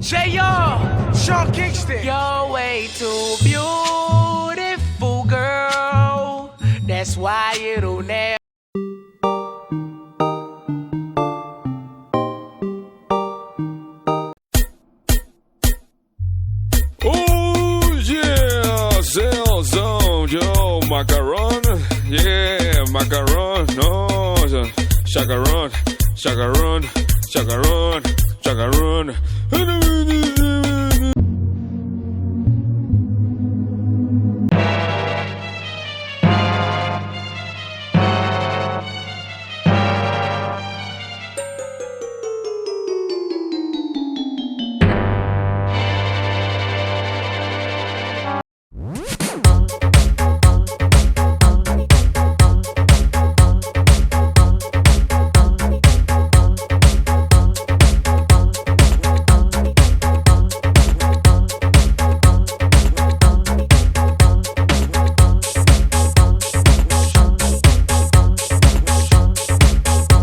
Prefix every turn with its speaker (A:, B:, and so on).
A: J.R. Sean Kingston.
B: You're way too beautiful, girl. That's why it'll never.
C: Oh yeah, Zelzão, Joe Macaron, yeah, Macaron, no, Chacaron, Chacaron, Chacaron, Chacaron.